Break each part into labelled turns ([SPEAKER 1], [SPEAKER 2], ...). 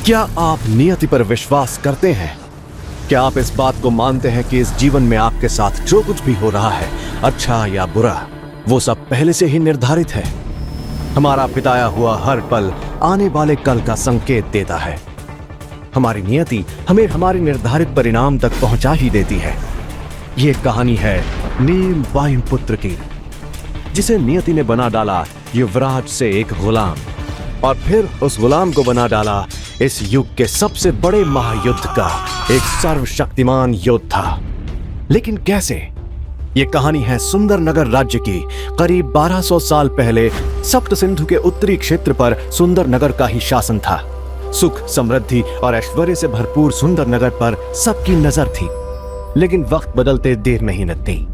[SPEAKER 1] क्या आप नियति पर विश्वास करते हैं? क्या आप इस बात को मानते हैं कि इस जीवन में आपके साथ जो कुछ भी हो रहा है, अच्छा या बुरा, वो सब पहले से ही निर्धारित है? हमारा बिताया हुआ हर पल आने वाले कल का संकेत देता है। हमारी नियति हमें हमारे निर्धारित परिणाम तक पहुंचा ही देती है। ये कहानी है नील वायुपुत्र की, जिसे नियति ने बना डाला युवराज से एक गुलाम, और फिर उस गुलाम को बना डाला इस युग के सबसे बड़े महायुद्ध का एक सर्वशक्तिमान योद्धा। लेकिन कैसे? ये कहानी है सुंदर नगर राज्य की। करीब 1200 साल पहले सप्त सिंधु के उत्तरी क्षेत्र पर सुंदर नगर का ही शासन था। सुख, समृद्धि और ऐश्वर्य से भरपूर सुंदर नगर पर सबकी नजर थी। लेकिन वक्त बदलते देर नहीं लगती।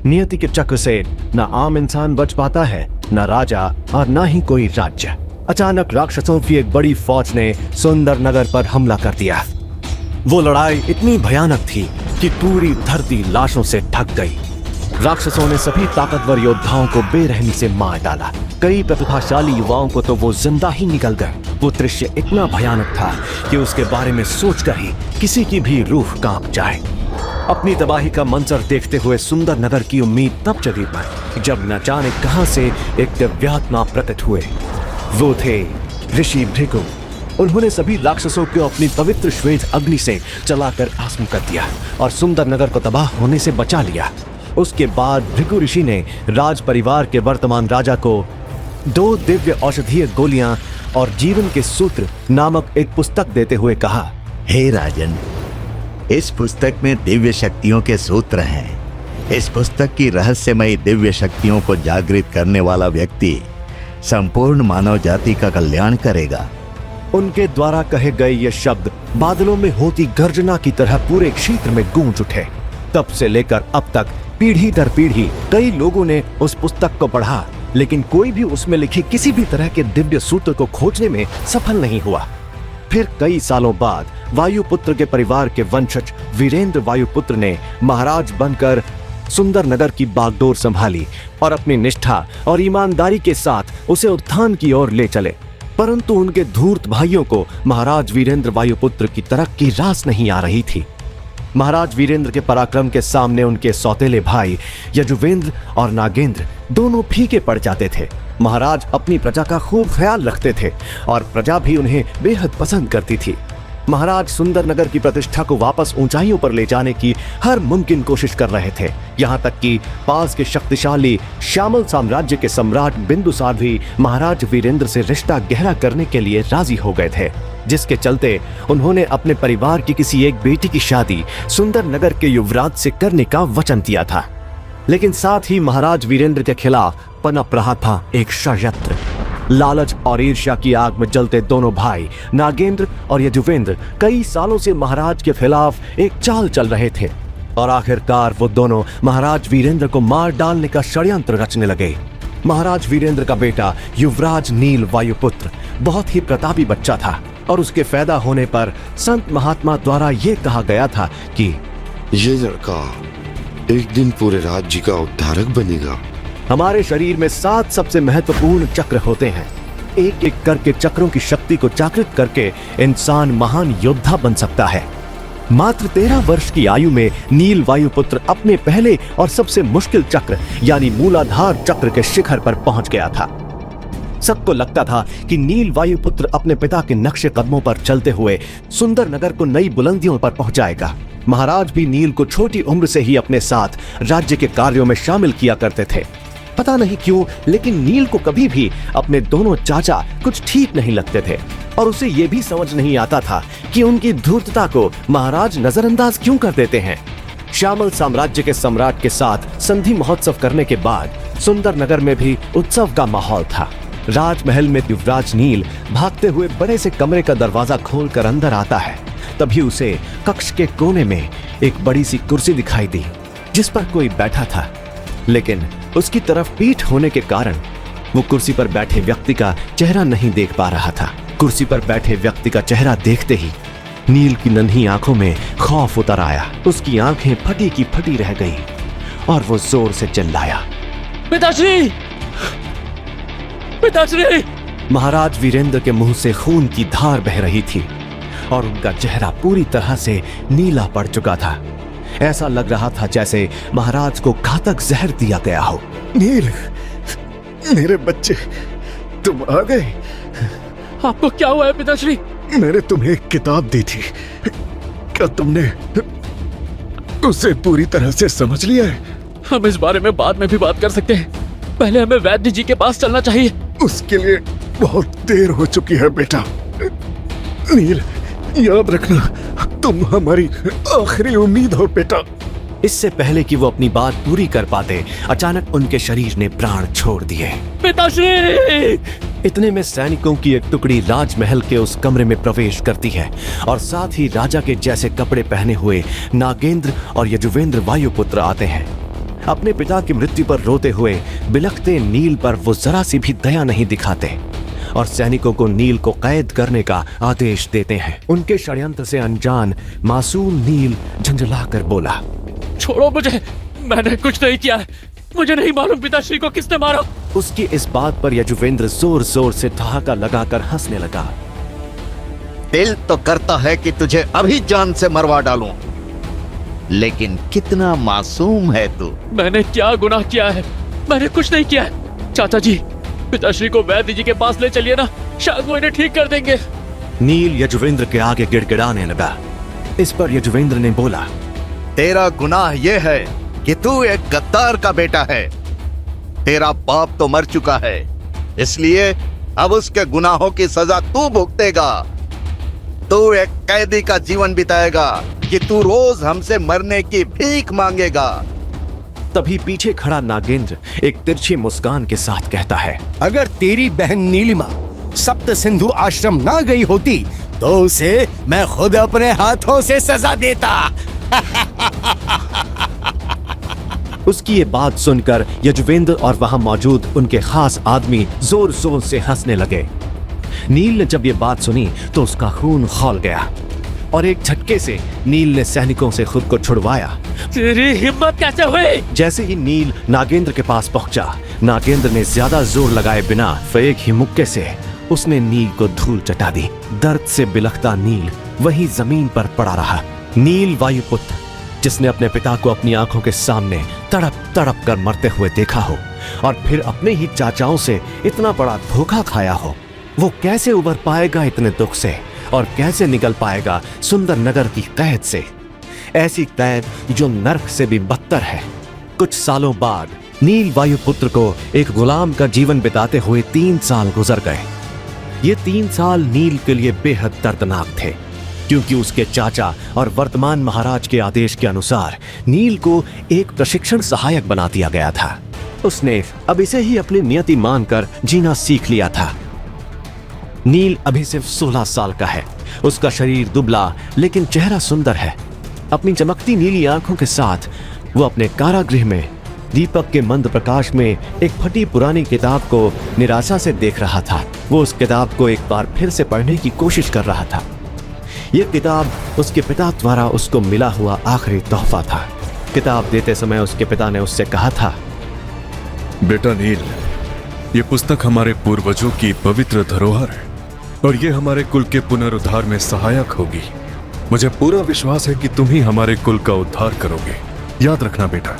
[SPEAKER 1] नियति के चक्र से न आम इंसान बच पाता है, न राजा और न ही कोई राज्य। अचानक राक्षसों की एक बड़ी फौज ने सुंदर नगर पर हमला कर दिया। वो लड़ाई इतनी भयानक थी कि पूरी धरती लाशों से ढक गई। राक्षसों ने सभी ताकतवर योद्धाओं को बेरहमी से मार डाला। कई प्रतिभाशाली युवाओं को तो वो जिंदा ही निकल गए। वो दृश्य इतना भयानक था कि उसके बारे में सोचकर ही किसी की भी रूह कांप जाए। अपनी तबाही का मंजर देखते हुए सुंदर नगर की उम्मीद तब जगी जब न जाने कहां से एक दिव्यात्मा प्रकट हुए। वो थे ऋषि भृगु। उन्होंने सभी राक्षसों को अपनी पवित्र श्वेत अग्नि से जलाकर भस्म कर दिया और सुंदर नगर को तबाह होने से बचा लिया। उसके बाद भृगु ऋषि ने राज परिवार के वर्तमान राजा को 2 दिव्य औषधीय गोलियां और जीवन के सूत्र नामक एक पुस्तक देते हुए कहा,
[SPEAKER 2] हे राजन, इस पुस्तक में दिव्य शक्तियों के सूत्र हैं। इस पुस्तक की रहस्यमयी दिव्य शक्तियों को जागृत करने वाला व्यक्ति संपूर्ण मानव जाति का कल्याण करेगा।
[SPEAKER 1] उनके द्वारा कहे गए ये शब्द बादलों में होती गर्जना की तरह पूरे क्षेत्र में गूंज उठे। तब से लेकर अब तक पीढ़ी दर पीढ़ी कई लोगों ने उस पुस्तक को पढ़ा, लेकिन कोई भी उसमें लिखी किसी भी तरह के दिव्य सूत्र को खोजने में सफल नहीं हुआ। फिर कई सालों बाद वायुपुत्र के परिवार के वंशज वीरेंद्र वायुपुत्र ने महाराज बनकर सुंदर नगर की बागडोर संभाली और अपनी निष्ठा और ईमानदारी के साथ उसे उत्थान की ओर ले चले। परंतु उनके धूर्त भाइयों को महाराज वीरेंद्र वायुपुत्र की तरक्की रास नहीं आ रही थी। महाराज वीरेंद्र के पराक्रम के सामने उनके सौतेले भाई यजुवेंद्र और नागेंद्र दोनों फीके पड़ जाते थे। महाराज अपनी प्रजा का खूब ख्याल रखते थे और प्रजा भी उन्हें बेहद पसंद करती थी। महाराज सुंदर नगर की प्रतिष्ठा को वापस ऊंचाइयों पर ले जाने की हर मुमकिन कोशिश कर रहे थे। यहाँ तक कि पास के शक्तिशाली श्यामल साम्राज्य के सम्राट बिंदुसार भी महाराज वीरेंद्र से रिश्ता गहरा करने के लिए राजी हो गए थे, जिसके चलते उन्होंने अपने परिवार की किसी एक बेटी की शादी सुंदर नगर के युवराज से करने का वचन दिया था। लेकिन साथ ही महाराज वीरेंद्र के खिलाफ पनप रहा था एक षड्यंत्र। लालच और ईर्ष्या की आग में जलते दोनों भाई नागेंद्र और यजुवेंद्र कई सालों से महाराज के खिलाफ एक चाल चल रहे थे और आखिरकार वो दोनों महाराज वीरेंद्र को मार डालने का षड्यंत्र रचने लगे। महाराज वीरेंद्र का बेटा युवराज नील वायुपुत्र बहुत ही प्रतापी बच्चा था और उसके पैदा होने पर संत महात्मा द्वारा ये कहा गया था कि
[SPEAKER 3] ये लड़का एक दिन पूरे राज्य का उद्धारक बनेगा।
[SPEAKER 1] हमारे शरीर में 7 सबसे महत्वपूर्ण चक्र होते हैं। एक एक करके चक्रों की शक्ति को जागृत करके इंसान महान योद्धा बन सकता है। मात्र 13 वर्ष की आयु में नील वायुपुत्र अपने पहले और सबसे मुश्किल चक्र यानी मूलाधार चक्र के शिखर पर पहुंच गया था। सबको लगता था कि नील वायुपुत्र अपने पिता के नक्शे कदमों पर चलते हुए सुंदर नगर को नई बुलंदियों पर पहुंचाएगा। महाराज भी नील को छोटी उम्र से ही अपने साथ राज्य के कार्यों में शामिल किया करते थे। पता नहीं क्यों, लेकिन नील को कभी भी अपने दोनों चाचा कुछ ठीक नहीं लगते थे और उसे यह भी समझ नहीं आता था कि उनकी धूर्तता को महाराज नजरअंदाज क्यों कर देते हैं। श्यामल साम्राज्य के सम्राट के साथ संधि महोत्सव करने के बाद सुंदर नगर में भी उत्सव का माहौल था। राजमहल में युवराज नील भागते हुए बड़े से कमरे का दरवाजा खोलकर अंदर आता है। तभी उसे कक्ष के कोने में एक बड़ी सी कुर्सी दिखाई दी जिस पर कोई बैठा था, लेकिन उसकी तरफ पीठ होने के कारण वो कुर्सी पर बैठे व्यक्ति का चेहरा नहीं देख पा रहा था। कुर्सी पर बैठे व्यक्ति का चेहरा देखते ही नील की नन्ही आंखों में खौफ उतर आया। उसकी आंखें फटी की फटी रह गई और वो जोर से चिल्लाया,
[SPEAKER 4] पिताश्री! पिताश्री!
[SPEAKER 1] महाराज वीरेंद्र के मुंह से खून की धार बह रही थी। और उनका चेहरा पूरी तरह से नीला पड़ चुका था। ऐसा लग रहा था जैसे महाराज को घातक जहर दिया गया हो।
[SPEAKER 4] नील, मेरे बच्चे, तुम आ गए।
[SPEAKER 5] आपको क्या हुआ है पिताश्री?
[SPEAKER 4] मैंने तुम्हें एक किताब दी थी, क्या तुमने उसे पूरी तरह से समझ लिया है?
[SPEAKER 5] हम इस बारे में बाद में भी बात कर सकते हैं, पहले हमें वैद्य जी के पास चलना चाहिए।
[SPEAKER 4] उसके लिए बहुत देर हो चुकी है बेटा। नील, याद रखना, तुम हमारी आखिरी उम्मीद हो बेटा।
[SPEAKER 1] इससे पहले कि वो अपनी बात पूरी कर पाते, अचानक उनके शरीर ने प्राण छोड़ दिए।
[SPEAKER 5] पिताश्री!
[SPEAKER 1] इतने में सैनिकों की एक टुकड़ी राजमहल के उस कमरे में प्रवेश करती है और साथ ही राजा के जैसे कपड़े पहने हुए नागेंद्र और यजुवेंद्र वायुपुत्र आते हैं। अपने पिता की मृत्यु पर रोते हुए बिलखते नील पर वो जरा सी भी दया नहीं दिखाते और सैनिकों को नील को कैद करने का आदेश देते हैं। उनके षड्यंत्र से अनजान मासूम नील झंझलाकर बोला,
[SPEAKER 5] छोड़ो मुझे, मैंने कुछ नहीं किया है, मुझे नहीं मालूम पिताश्री को किसने मारा।
[SPEAKER 1] उसकी इस बात पर यजुवेंद्र जोर जोर से ठहाका लगाकर हंसने लगा।
[SPEAKER 2] दिल तो करता है कि तुझे अभी जान से मरवा डालूं, लेकिन कितना मासूम है तू।
[SPEAKER 5] मैंने क्या गुनाह किया है? मैंने कुछ नहीं किया है। चाचा जी, पिताश्री को वैद्य जी के पास ले चलिए ना, शायद वो इन्हें ठीक कर देंगे।
[SPEAKER 1] नील यजुवेंद्र के आगे गिड़गिड़ाने लगा। इस पर यजुवेंद्र ने बोला,
[SPEAKER 2] तेरा गुनाह यह है कि तू एक गद्दार का बेटा है। तेरा बाप तो मर चुका है, इसलिए अब उसके गुनाहों की सजा तू भुगतेगा। तू एक कैदी का जीवन बिताएगा कि तू रोज हमसे मरने की भीख मांगेगा।
[SPEAKER 1] तभी पीछे खड़ा नागेंद्र एक तिरछी मुस्कान के साथ कहता है,
[SPEAKER 6] अगर तेरी बहन नीलिमा सप्त सिंधु आश्रम ना गई होती तो उसे मैं खुद अपने हाथों से सजा देता।
[SPEAKER 1] उसकी ये बात सुनकर यजुवेंद्र और वहां मौजूद उनके खास आदमी जोर जोर से हंसने लगे। नील ने जब ये बात सुनी तो उसका खून खौल गया और एक झटके से नील ने सैनिकों से खुद को छुड़वाया।
[SPEAKER 5] तेरी हिम्मत कैसे हुई?
[SPEAKER 1] जैसे ही नील नागेंद्र के पास पहुंचा, नागेंद्र ने ज्यादा जोर लगाए बिना एक ही मुक्के से उसने नील को धूल चटा दी। दर्द से बिलखता नील वहीं जमीन पर पड़ा रहा। नील वायुपुत्र, जिसने अपने पिता को अपनी आंखों के सामने तड़प तड़प कर मरते हुए देखा हो और फिर अपने ही चाचाओं से इतना बड़ा धोखा खाया हो, वो कैसे उबर पाएगा इतने दुख से और कैसे निकल पाएगा सुंदर नगर की कैद से, ऐसी कैद जो नर्क से भी बदतर है। कुछ सालों बाद नील वायुपुत्र को एक गुलाम का जीवन बिताते हुए 3 साल गुजर गए। ये 3 साल नील के लिए बेहद दर्दनाक थे, क्योंकि उसके चाचा और वर्तमान महाराज के आदेश के अनुसार नील को एक प्रशिक्षण सहायक बना दिया गया था। उसने अब इसे ही अपनी नियति मानकर जीना सीख लिया था। नील अभी सिर्फ 16 साल का है। उसका शरीर दुबला लेकिन चेहरा सुंदर है। अपनी चमकती नीली आंखों के साथ वो अपने कारागृह में दीपक के मंद प्रकाश में एक फटी पुरानी किताब को निराशा से देख रहा था। वो उस किताब को एक बार फिर से पढ़ने की कोशिश कर रहा था। यह किताब उसके पिता द्वारा उसको मिला हुआ आखिरी तोहफा था। किताब देते समय उसके पिता ने उससे कहा था,
[SPEAKER 7] बेटा नील, ये पुस्तक हमारे पूर्वजों की पवित्र धरोहर है और ये हमारे कुल के पुनरुद्धार में सहायक होगी। मुझे पूरा विश्वास है कि तुम ही हमारे कुल का उद्धार करोगे। याद रखना बेटा,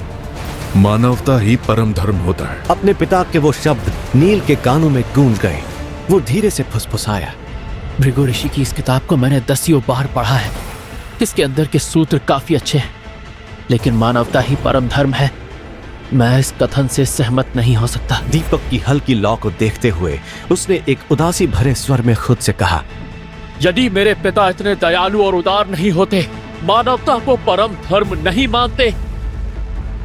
[SPEAKER 7] मानवता ही परम धर्म होता है।
[SPEAKER 1] अपने पिता के वो शब्द नील के कानों में गूंज गए। वो धीरे से फुसफुसाया,
[SPEAKER 5] भृगु ऋषि की इस किताब को मैंने 10 बार पढ़ा है। इसके अंदर के सूत्र काफी अच्छे हैं, लेकिन मानवता ही परम धर्म है। मैं इस कथन से सहमत नहीं हो सकता।
[SPEAKER 1] दीपक की हल्की लौ को देखते हुए उसने एक उदासी भरे स्वर में खुद से कहा,
[SPEAKER 5] यदि मेरे पिता इतने दयालु और उदार नहीं होते, मानवता को परम धर्म नहीं मानते,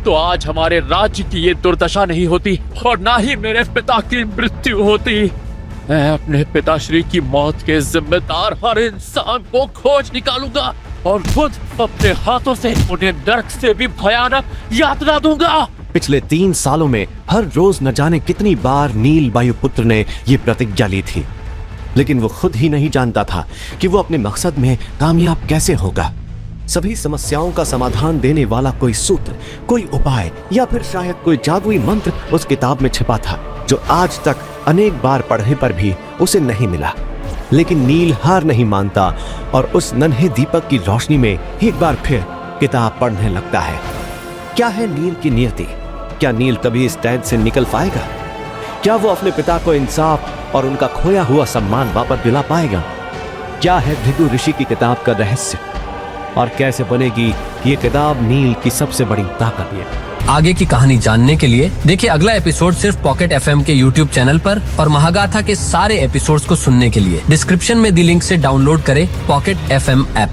[SPEAKER 5] तो आज हमारे राज्य की ये दुर्दशा नहीं होती और ना ही मेरे पिता की मृत्यु होती। मैं अपने पिताश्री की मौत के जिम्मेदार हर इंसान को खोज निकालूंगा और खुद अपने हाथों से उन्हें नरक से भी भयानक यातना दूंगा।
[SPEAKER 1] पिछले 3 सालों में हर रोज न जाने कितनी बार नील वायुपुत्र ने ये प्रतिज्ञा ली थी, लेकिन वो खुद ही नहीं जानता था कि वो अपने मकसद में कामयाब कैसे होगा। सभी समस्याओं का समाधान देने वाला कोई सूत्र, कोई उपाय या फिर शायद कोई जादुई मंत्र उस किताब में छिपा था, जो आज तक अनेक बार पढ़ने पर भी उसे नहीं मिला। लेकिन नील हार नहीं मानता और उस नन्हे दीपक की रोशनी में एक बार फिर किताब पढ़ने लगता है। क्या है नील की नियति? क्या नील कभी इस कैद से निकल पाएगा? क्या वो अपने पिता को इंसाफ और उनका खोया हुआ सम्मान वापस दिला पाएगा? क्या है भृगु ऋषि की किताब का रहस्य और कैसे बनेगी ये किताब नील की सबसे बड़ी ताकत? है
[SPEAKER 8] आगे की कहानी जानने के लिए देखिए अगला एपिसोड सिर्फ पॉकेट एफएम के यूट्यूब चैनल पर, और महागाथा के सारे एपिसोड्स को सुनने के लिए डिस्क्रिप्शन में दी लिंक से डाउनलोड करें पॉकेट एफएम ऐप।